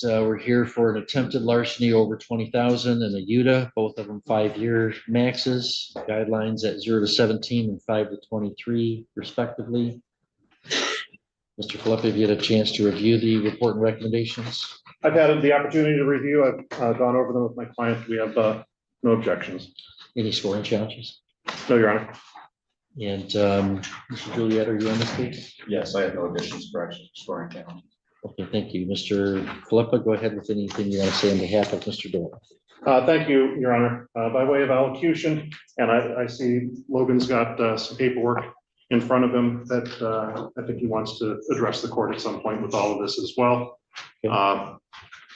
we're here for an attempted larceny over 20,000 and a UTA, both of them 5-year maxes, guidelines at 0 to 17 and 5 to 23 respectively. Mr. Filippi, have you had a chance to review the report and recommendations? I've had the opportunity to review. I've gone over them with my client. We have no objections. Any scoring challenges? No, Your Honor. And Mr. Juliet, are you on this case? Yes, I have no additions, corrections, scoring challenge. Okay, thank you. Mr. Filippa, go ahead with anything you want to say on behalf of Mr. Doyle. Thank you, Your Honor. By way of allocution, and I see Logan's got some paperwork in front of him that I think he wants to address the court at some point with all of this as well. Okay.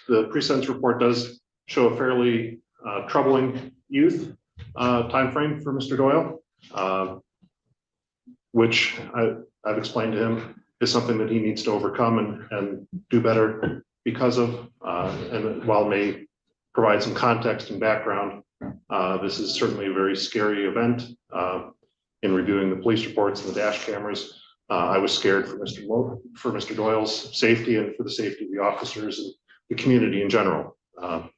The pre-sentence report does show a fairly troubling youth timeframe for Mr. Doyle, which I've explained to him is something that he needs to overcome and do better because of, and while it may provide some context and background, this is certainly a very scary event. In reviewing the police reports and the dash cameras, I was scared for Mr. Doyle's safety and for the safety of the officers and the community in general. I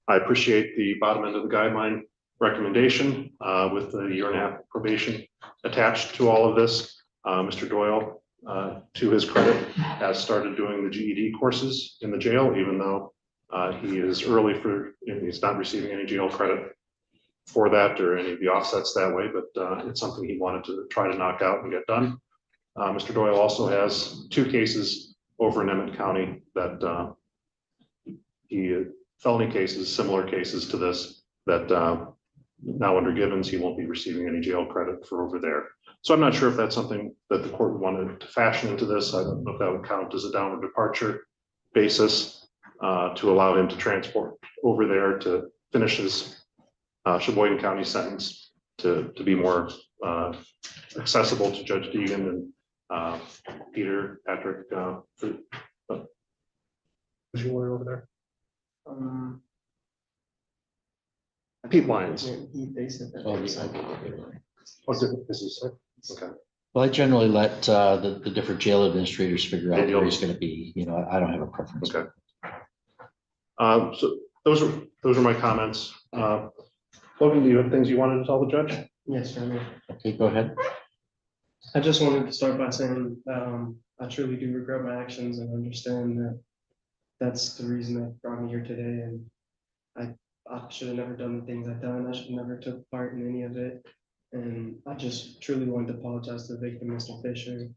appreciate the bottom end of the guideline recommendation with the 1.5-year probation attached to all of this. Mr. Doyle, to his credit, has started doing the GED courses in the jail, even though he is early he's not receiving any jail credit for that or any of the offsets that way, but it's something he wanted to try to knock out and get done. Mr. Doyle also has 2 cases over in Emmett County that felony cases, similar cases to this, that now under Gibbons, he won't be receiving any jail credit for over there. So I'm not sure if that's something that the court wanted to fashion into this. I don't know if that would count as a downward departure basis to allow him to transport over there to finish his Sheboygan County sentence to be more accessible to Judge Deegan and Patrick. Is your lawyer over there? Pete Lyons. They said that. Okay. Well, I generally let the different jail administrators figure out where he's going to be. You know, I don't have a preference. Okay. So those are my comments. Logan, do you have things you wanted to tell the judge? Yes, sir. Okay, go ahead. I just wanted to start by saying that I truly do regret my actions and understand that that's the reason that brought me here today. And I should have never done the things I've done. I should have never took part in any of it. And I just truly wanted to apologize to the victim, Mr. Fisher,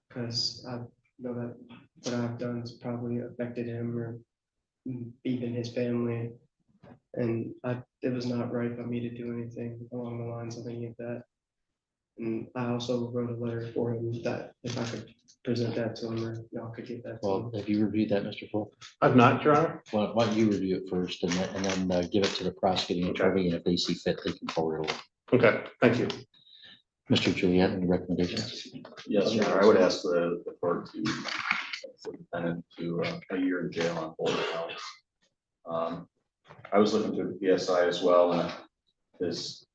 because I know that what I've done has probably affected him or even his family. And it was not right for me to do anything along the lines of any of that. And I also wrote a letter for him that if I could present that to him, or y'all could get that to him. Well, have you reviewed that, Mr. Fulp? I've not, Your Honor. Why don't you review it first and then give it to the prosecuting attorney, and if they see fit, they can forward it. Okay, thank you. Mr. Juliet, any recommendations? Yes, Your Honor, I would ask the court to defendant to a year in jail on both counts. I was looking through the PSI as well, and his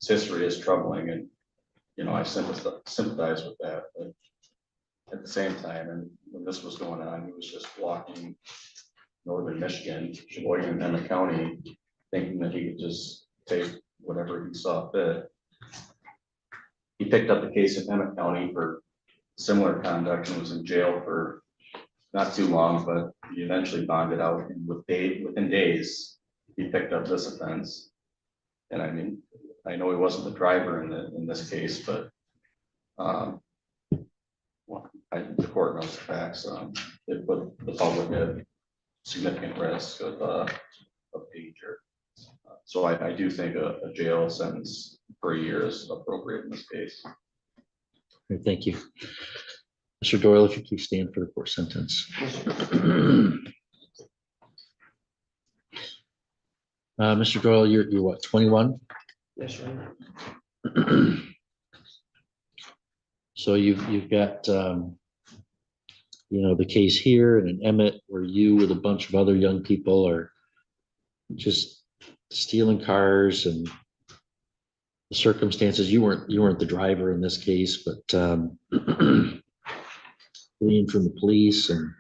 history is troubling, and you know I sympathize with that. But at the same time, and when this was going on, he was just walking northern Michigan, Sheboygan and Emmett County, thinking that he could just take whatever he saw fit. He picked up the case in Emmett County for similar conduct and was in jail for not too long, but he eventually bonded out, and within days, he picked up this offense. And I mean, I know he wasn't the driver in this case, but the court knows the facts. It put the public at significant risk of danger. So I do think a jail sentence for a year is appropriate in this case. Okay, thank you. Mr. Doyle, if you please stand for the court sentence. Mr. Doyle, you're what, 21? Yes, sir. So you've got you know, the case here and in Emmett, where you with a bunch of other young people are just stealing cars, and the circumstances, you weren't the driver in this case, but fleeing from the police and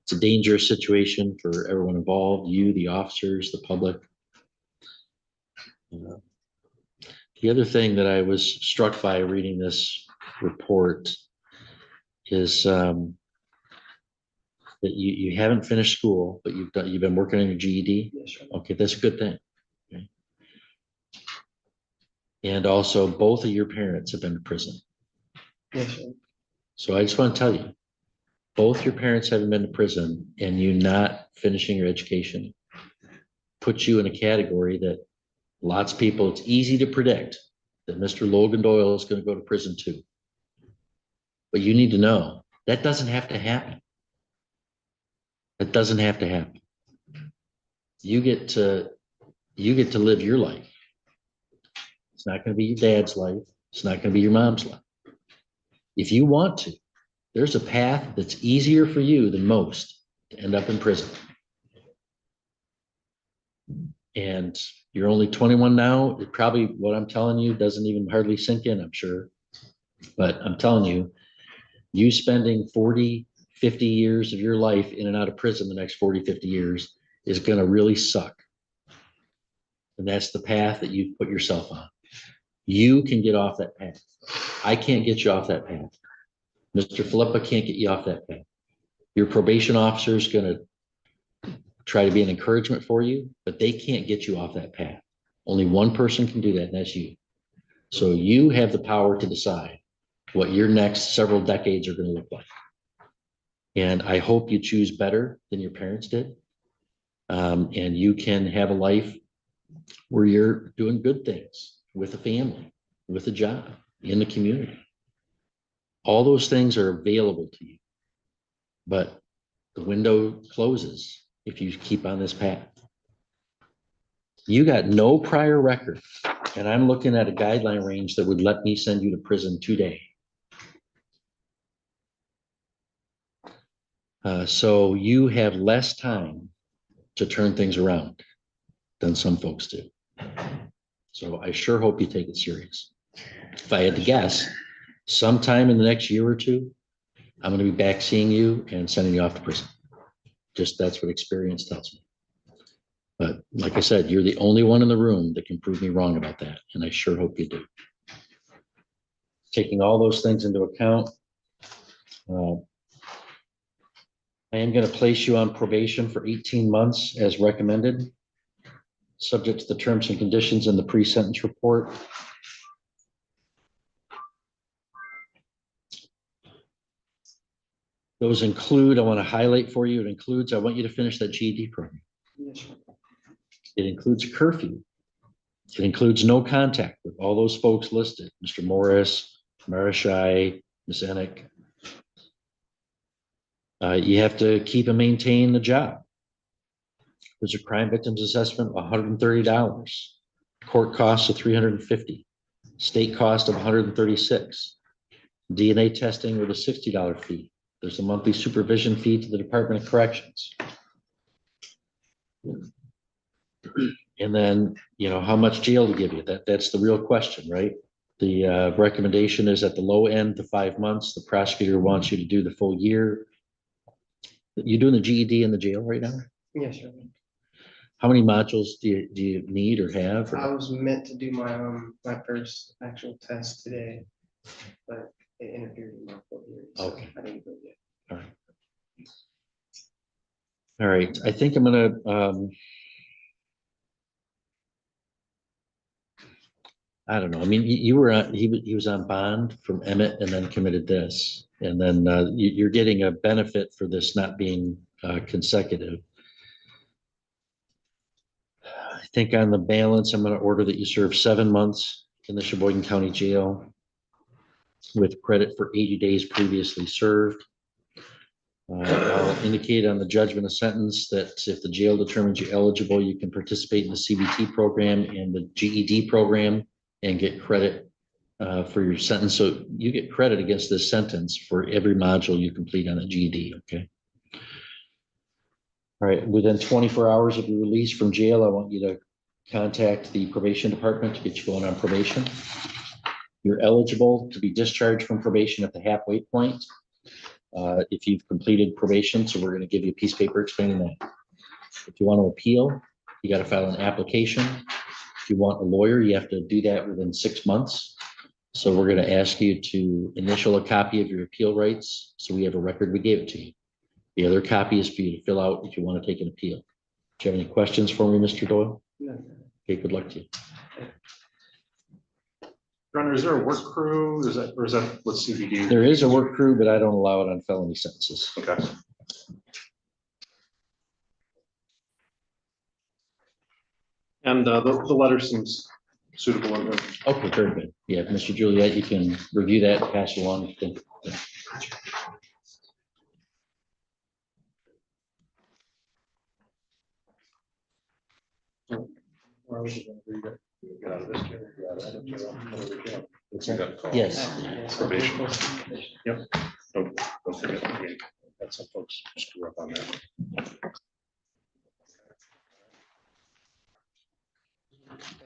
It's a dangerous situation for everyone involved, you, the officers, the public. The other thing that I was struck by reading this report is that you haven't finished school, but you've been working on your GED. Yes, sir. Okay, that's a good thing. Okay. And also, both of your parents have been to prison. Yes, sir. So I just want to tell you, both your parents having been to prison and you not finishing your education puts you in a category that lots of people, it's easy to predict that Mr. Logan Doyle is going to go to prison too. But you need to know that doesn't have to happen. That doesn't have to happen. You get to live your life. It's not going to be your dad's life. It's not going to be your mom's life. If you want to, there's a path that's easier for you than most to end up in prison. And you're only 21 now. It probably, what I'm telling you doesn't even hardly sink in, I'm sure. But I'm telling you, you spending 40, 50 years of your life in and out of prison the next 40, 50 years is going to really suck. And that's the path that you put yourself on. You can get off that path. I can't get you off that path. Mr. Filippa can't get you off that path. Your probation officer is going to try to be an encouragement for you, but they can't get you off that path. Only one person can do that, and that's you. So you have the power to decide what your next several decades are going to look like. And I hope you choose better than your parents did. And you can have a life where you're doing good things with a family, with a job, in the community. All those things are available to you, but the window closes if you keep on this path. You got no prior record, and I'm looking at a guideline range that would let me send you to prison today. So you have less time to turn things around than some folks do. So I sure hope you take it serious. If I had to guess, sometime in the next year or two, I'm going to be back seeing you and sending you off to prison. Just that's what experience tells me. But like I said, you're the only one in the room that can prove me wrong about that. And I sure hope you do. Taking all those things into account, I am going to place you on probation for 18 months as recommended, subject to the terms and conditions in the pre-sentence report. Those include, I want to highlight for you, it includes, I want you to finish that GED program. Yes, sir. It includes curfew. It includes no contact with all those folks listed, Mr. Morris, Marishai, Ms. Enick. You have to keep and maintain the job. There's a crime victims assessment of $130, court costs of $350, state cost of $136, DNA testing with a $60 fee. There's a monthly supervision fee to the Department of Corrections. And then, you know, how much jail to give you? That's the real question, right? The recommendation is at the low end to 5 months. The prosecutor wants you to do the full year. You doing the GED in the jail right now? Yes, sir. How many modules do you need or have? I Or? was meant to do my my first actual test today, but it interfered with my 4 years. So Okay. I didn't go yet. All right. All right. I think I'm gonna. I don't know. I mean, you were on. He was on bond from Emmett and then committed this, and then you're getting a benefit for this not being consecutive. I think on the balance, I'm going to order that you serve 7 months in the Sheboygan County Jail with credit for 80 days previously served. I'll indicate on the judgment of sentence that if the jail determines you eligible, you can participate in the CBT program and the GED program and get credit for your sentence. So you get credit against this sentence for every module you complete on the GED, okay? All right, within 24 hours of your release from jail, I want you to contact the probation department to get you going on probation. You're eligible to be discharged from probation at the halfway point. if you've completed probation, so we're going to give you a piece of paper explaining that. If you want to appeal, you got to file an application. If you want a lawyer, you have to do that within 6 months. So we're going to ask you to initial a copy of your appeal rights, so we have a record we gave it to you. The other copy is for you to fill out if you want to take an appeal. Do you have any questions for me, Mr. Doyle? No. Okay, good luck to you. Your Honor, is there a work crew? Is that, or is that with CBD? There is a work crew, but I don't allow it on felony sentences. Okay. And the letter seems suitable. Okay, very good. Yeah, Mr. Juliet, you can review that and pass it along. if you think. What's that? Yes. Probation. Yep. Don't forget, we got some folks screw up on that.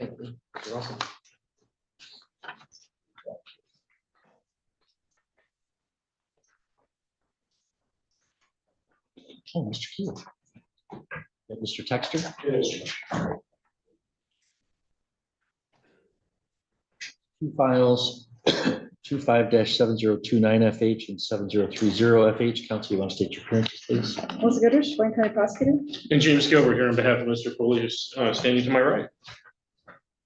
You're welcome. Oh, Mr. Keel. Mr. Texter? Two files, 25-7029 FH and 7030 FH. Counsel, you want to state your appearances, please? Melissa Goodrich, Wayne County Prosecutor. And James Gilbert here on behalf of Mr. Foley, who's standing to my right.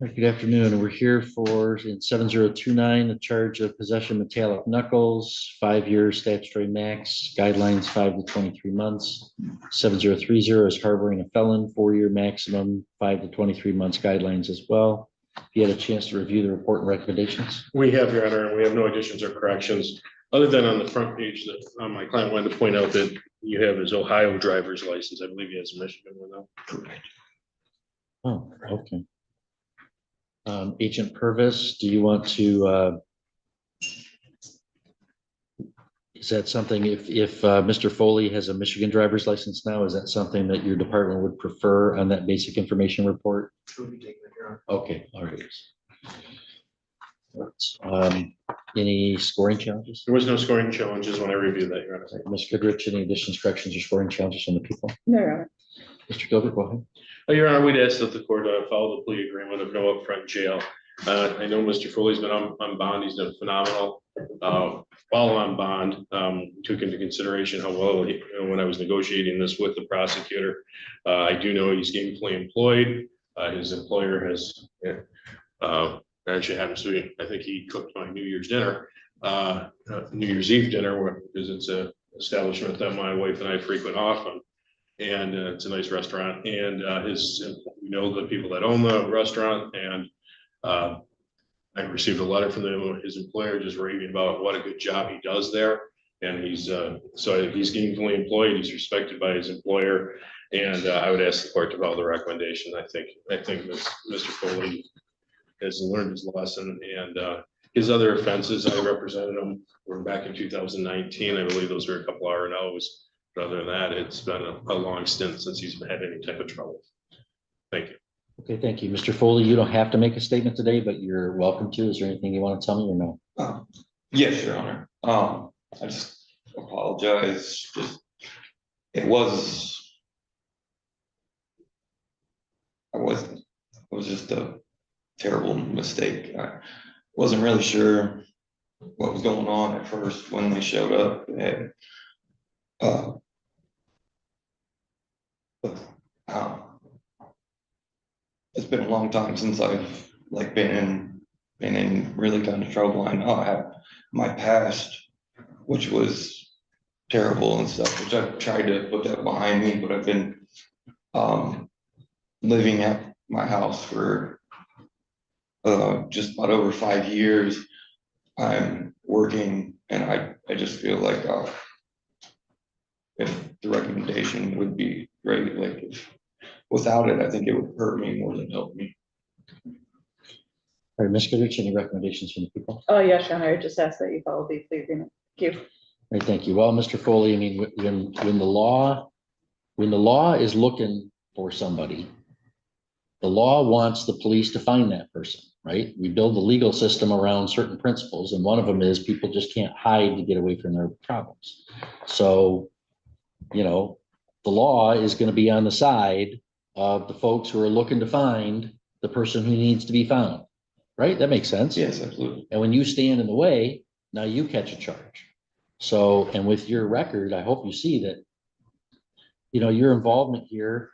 Good afternoon. We're here for in 7029, a charge of possession of metallic knuckles, 5 years statutory max, guidelines 5 to 23 months. 7030 is harboring a felon, 4-year maximum, 5 to 23 months guidelines as well. If you had a chance to review the report and recommendations. We have, Your Honor, and we have no additions or corrections, other than on the front page that my client wanted to point out that you have his Ohio driver's license. I believe he has a Michigan one though. Correct. Oh, okay. Agent Purvis, do you want to, is that something, if Mr. Foley has a Michigan driver's license now, is that something that your department would prefer on that basic information report? Okay, all right. Any scoring challenges? There was no scoring challenges when I reviewed that, Your Honor. Ms. Goodrich, any additions, corrections, or scoring challenges from the people? No, Your Honor. Mr. Gilbert, go ahead. Your Honor, we'd ask that the court follow the plea agreement of no upfront jail. I know Mr. Foley's been on bond. He's done phenomenal. While on bond, took into consideration how well, when I was negotiating this with the prosecutor, I do know he's gainfully employed. His employer has, actually happens to be, I think he cooked my New Year's dinner, New Year's Eve dinner, because it's an establishment that my wife and I frequent often. And it's a nice restaurant, and we know the people that own the restaurant, and I received a letter from his employer just raving about what a good job he does there. And he's gainfully employed, he's respected by his employer, and I would ask the court to follow the recommendation. I think Mr. Foley has learned his lesson, and his other offenses, I represented him, were back in 2019. I believe those were a couple R&Os. But other than that, it's been a long stint since he's had any type of trouble. Thank you. Okay, thank you. Mr. Foley, you don't have to make a statement today, but you're welcome to. Is there anything you want to tell me or no? Yes, Your Honor. I just apologize. It was just a terrible mistake. I wasn't really sure what was going on at first when they showed up, and it's been a long time since I've been in really kind of trouble. I know I have my past, which was terrible and stuff, which I've tried to put that behind me, but I've been living at my house for just about over 5 years. I'm working, and I just feel like if the recommendation would be great, without it, I think it would hurt me more than help me. All right, Ms. Goodrich, any recommendations from the people? Oh, yes, Your Honor. I just ask that you follow the plea agreement. Thank you. All right, thank you. Well, Mr. Foley, I mean, when the law is looking for somebody, the law wants the police to find that person. right? We build the legal system around certain principles, and one of them is people just can't hide to get away from their problems. So, you know, the law is going to be on the side of the folks who are looking to find the person who needs to be found, right? That makes sense. Yes, absolutely. And when you stand in the way, now you catch a charge. So, and with your record, I hope you see that, you know, your involvement here,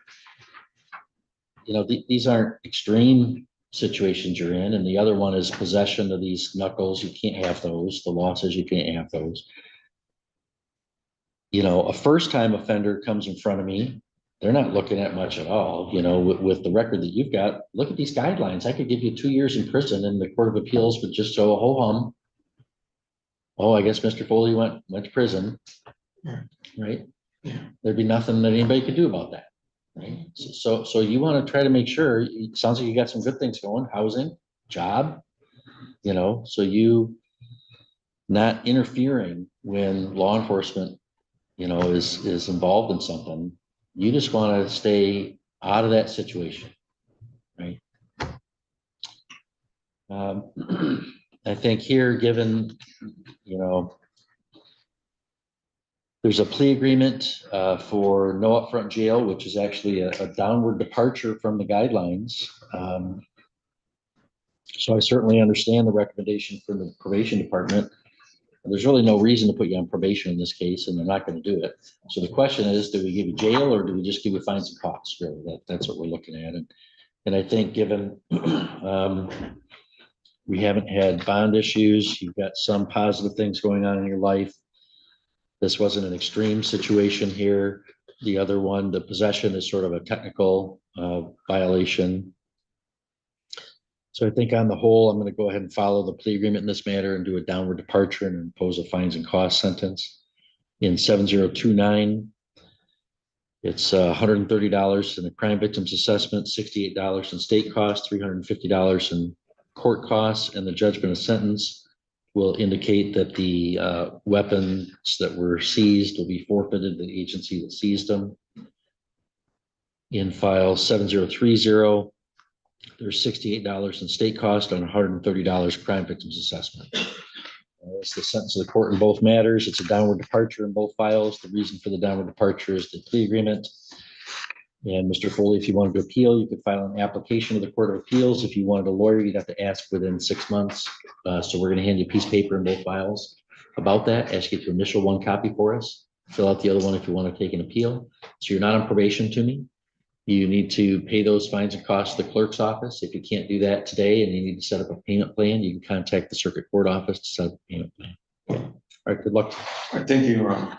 you know, these aren't extreme situations you're in. And the other one is possession of these knuckles. You can't have those. The law says you can't have those. You know, a first-time offender comes in front of me, they're not looking at much at all, you know, with the record that you've got. Look at these guidelines. I could give you 2 years in prison, and the Court of Appeals would just show a whole hum. Oh, I guess Mr. Foley went to prison, right? There'd be nothing that anybody could do about that, right? So you want to try to make sure, it sounds like you got some good things going, housing, job, you know, so you not interfering when law enforcement, you know, is involved in something. You just want to stay out of that situation, right? I think here, given, you know, there's a plea agreement for no upfront jail, which is actually a downward departure from the guidelines. So I certainly understand the recommendation from the probation department. There's really no reason to put you on probation in this case, and they're not going to do it. So the question is, do we give you jail, or do we just give you fines and costs? Really, that's what we're looking at. And I think given we haven't had bond issues, you've got some positive things going on in your life. This wasn't an extreme situation here. The other one, the possession, is sort of a technical violation. So I think on the whole, I'm going to go ahead and follow the plea agreement in this matter and do a downward departure and impose a fines and costs sentence. In 7029, it's $130 in the crime victims assessment, $68 in state costs, $350 in court costs, and the judgment of sentence will indicate that the weapons that were seized will be forfeited to the agency that seized them. In file 7030, there's $68 in state cost on $130 crime victims assessment. It's the sentence of the court in both matters. It's a downward departure in both files. The reason for the downward departure is the plea agreement. And Mr. Foley, if you wanted to appeal, you could file an application to the Court of Appeals. If you wanted a lawyer, you'd have to ask within 6 months. So we're going to hand you a piece of paper in both files about that. Ask you to initial one copy for us. Fill out the other one if you want to take an appeal. So you're not on probation to me. You need to pay those fines and costs to the clerk's office. If you can't do that today and you need to set up a payment plan, you can contact the circuit court office to set up a payment plan. All right, good luck. All right, thank you, Ron.